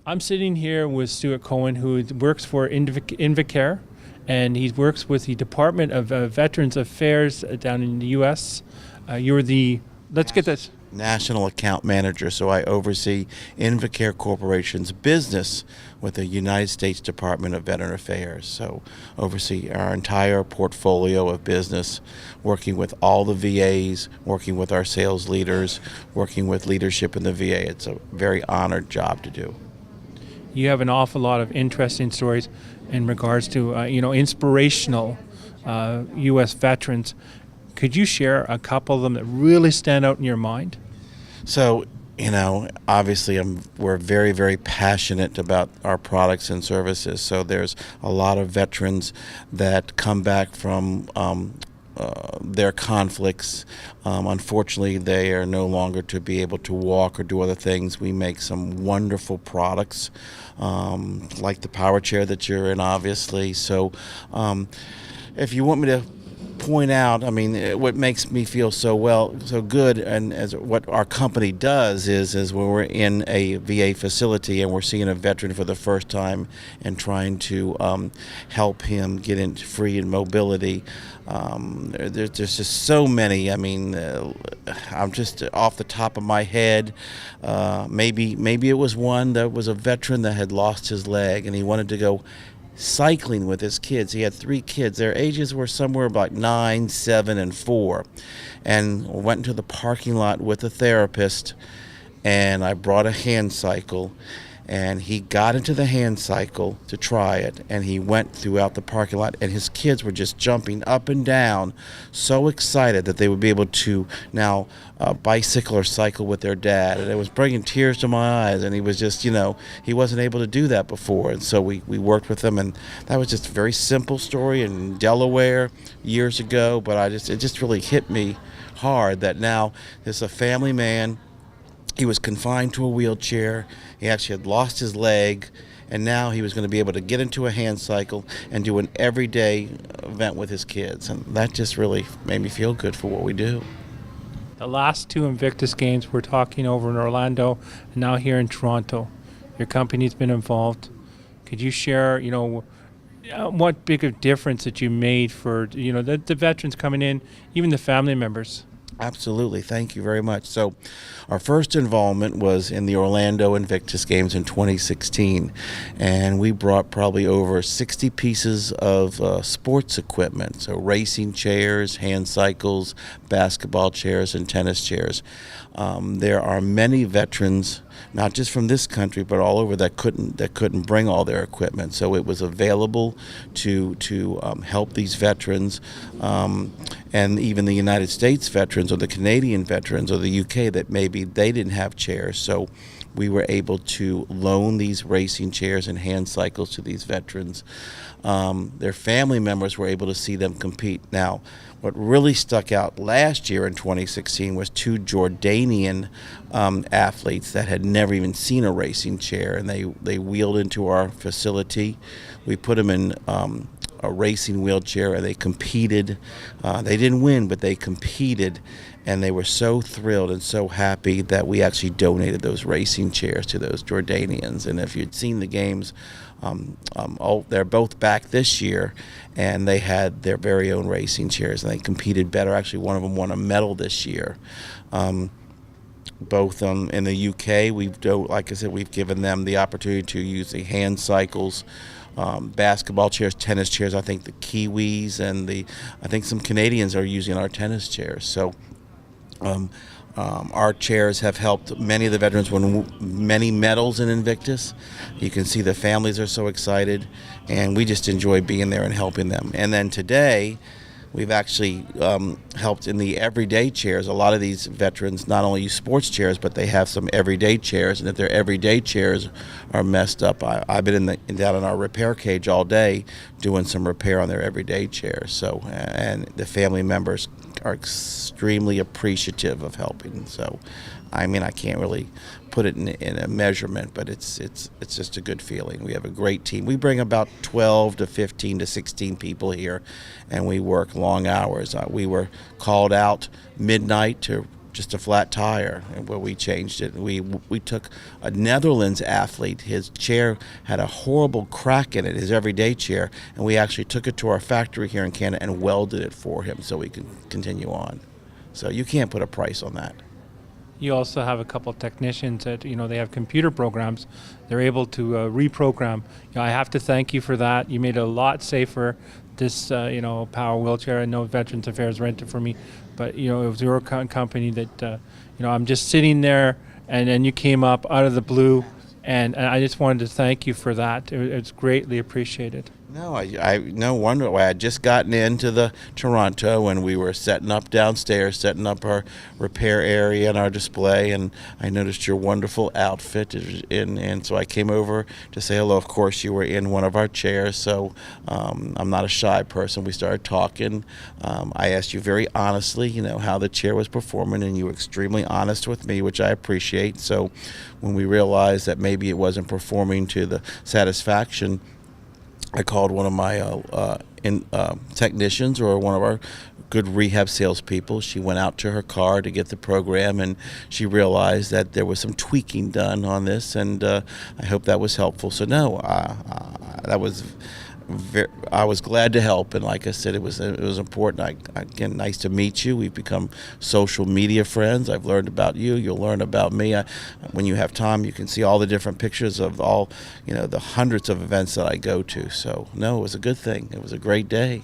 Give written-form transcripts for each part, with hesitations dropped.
I'm sitting here with Stuart Cohen, who works for Invacare, and he works with the Department of Veterans Affairs down in the U.S. You're the, let's get this. National Account Manager, so I oversee Invacare Corporation's business with the United States Department of Veteran Affairs. So oversee our entire portfolio of business, working with all the VAs, working with our sales leaders, working with leadership in the VA. It's a very honored job to do. You have an awful lot of interesting stories in regards to, inspirational U.S. veterans. Could you share a couple of them that really stand out in your mind? So, obviously we're very, very passionate about our products and services. So there's a lot of veterans that come back from their conflicts. Unfortunately, they are no longer to be able to walk or do other things. We make some wonderful products, like the power chair that you're in, obviously. So if you want me to point out, what makes me feel so good, and as what our company does is when we're in a VA facility and we're seeing a veteran for the first time and trying to help him get into free and mobility. There's just so many. I'm just off the top of my head. Maybe it was one that was a veteran that had lost his leg and he wanted to go cycling with his kids. He had 3 kids. Their ages were somewhere about 9, 7, and 4. And went into the parking lot with a therapist, and I brought a hand cycle. And he got into the hand cycle to try it, and he went throughout the parking lot, and his kids were just jumping up and down, so excited that they would be able to now bicycle or cycle with their dad. And it was bringing tears to my eyes, and he was just, he wasn't able to do that before. And so we worked with him, and that was just a very simple story in Delaware years ago, but it just really hit me hard that now there's a family man. He was confined to a wheelchair. He actually had lost his leg, and now he was going to be able to get into a hand cycle and do an everyday event with his kids. And that just really made me feel good for what we do. The last 2 Invictus Games we're talking over in Orlando and now here in Toronto. Your company's been involved. Could you share, what big of difference that you made for, the veterans coming in, even the family members? Absolutely. Thank you very much. So our first involvement was in the Orlando Invictus Games in 2016, and we brought probably over 60 pieces of sports equipment, so racing chairs, hand cycles, basketball chairs, and tennis chairs. There are many veterans, not just from this country, but all over that couldn't bring all their equipment. So it was available to help these veterans, and even the United States veterans or the Canadian veterans or the UK that maybe they didn't have chairs. So we were able to loan these racing chairs and hand cycles to these veterans. Their family members were able to see them compete. Now, what really stuck out last year in 2016 was 2 Jordanian athletes that had never even seen a racing chair, and they wheeled into our facility. We put them in a racing wheelchair, and they competed. They didn't win, but they competed, and they were so thrilled and so happy that we actually donated those racing chairs to those Jordanians. And if you'd seen the games, they're both back this year, and they had their very own racing chairs, and they competed better. Actually, one of them won a medal this year. Both in the UK, like I said, we've given them the opportunity to use the hand cycles, basketball chairs, tennis chairs. I think the Kiwis and I think some Canadians are using our tennis chairs. So our chairs have helped many of the veterans win many medals in Invictus. You can see the families are so excited, and we just enjoy being there and helping them. And then today, we've actually helped in the everyday chairs. A lot of these veterans not only use sports chairs, but they have some everyday chairs, and if their everyday chairs are messed up, I've been down in our repair cage all day doing some repair on their everyday chairs. So, and the family members are extremely appreciative of helping. So, I can't really put it in a measurement, but it's just a good feeling. We have a great team. We bring about 12 to 15 to 16 people here, and we work long hours. We were called out midnight to just a flat tire, and where we changed it. We took a Netherlands athlete. His chair had a horrible crack in it, his everyday chair, and we actually took it to our factory here in Canada and welded it for him so we could continue on. So you can't put a price on that. You also have a couple of technicians that, they have computer programs. They're able to reprogram. I have to thank you for that. You made it a lot safer. This, power wheelchair. I know Veterans Affairs rented for me, but it was your company that, I'm just sitting there, and then you came up out of the blue, and I just wanted to thank you for that. It's greatly appreciated. No, I no wonder why. I had just gotten into the Toronto, and we were setting up downstairs, setting up our repair area and our display, and I noticed your wonderful outfit, and so I came over to say hello. Of course, you were in one of our chairs, so I'm not a shy person. We started talking. I asked you very honestly, how the chair was performing, and you were extremely honest with me, which I appreciate. So when we realized that maybe it wasn't performing to the satisfaction, I called one of my technicians, or one of our good rehab salespeople. She went out to her car to get the program, and she realized that there was some tweaking done on this, and I hope that was helpful. So no, I was glad to help, and like I said, it was important. Again, nice to meet you. We've become social media friends. I've learned about you. You'll learn about me. When you have time, you can see all the different pictures of all, the hundreds of events that I go to. So no, it was a good thing. It was a great day.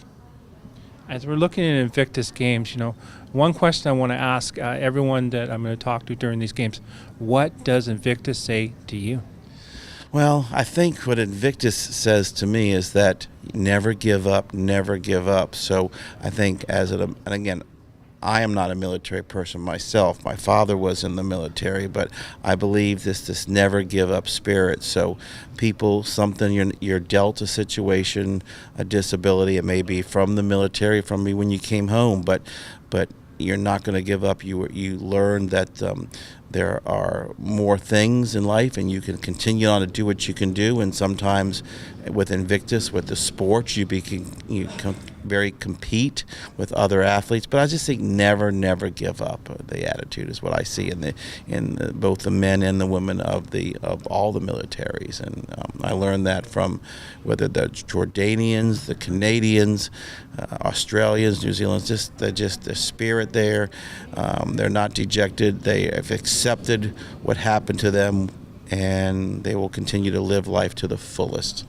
As we're looking at Invictus Games, one question I want to ask everyone that I'm going to talk to during these games: what does Invictus say to you? Well, I think what Invictus says to me is that never give up, never give up. So I think and again, I am not a military person myself. My father was in the military, but I believe this never give up spirit. So people, you're dealt a situation, a disability. It may be from the military, from me when you came home, but you're not going to give up. You learn that there are more things in life, and you can continue on to do what you can do. And sometimes with Invictus, with the sports, you compete with other athletes. But I just think never give up. The attitude is what I see in both the men and the women of all the militaries. And I learned that from whether the Jordanians, the Canadians, Australians, New Zealanders, just the spirit there. They're not dejected. They have accepted what happened to them, and they will continue to live life to the fullest.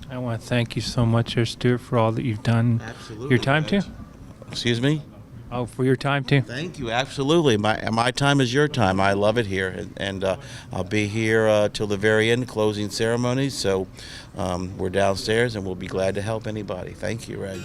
I want to thank you so much, Stuart, for all that you've done. Absolutely. Your time too? Excuse me? Oh, for your time too. Thank you. Absolutely. My time is your time. I love it here, and I'll be here till the very end, closing ceremonies. So we're downstairs, and we'll be glad to help anybody. Thank you, Reg.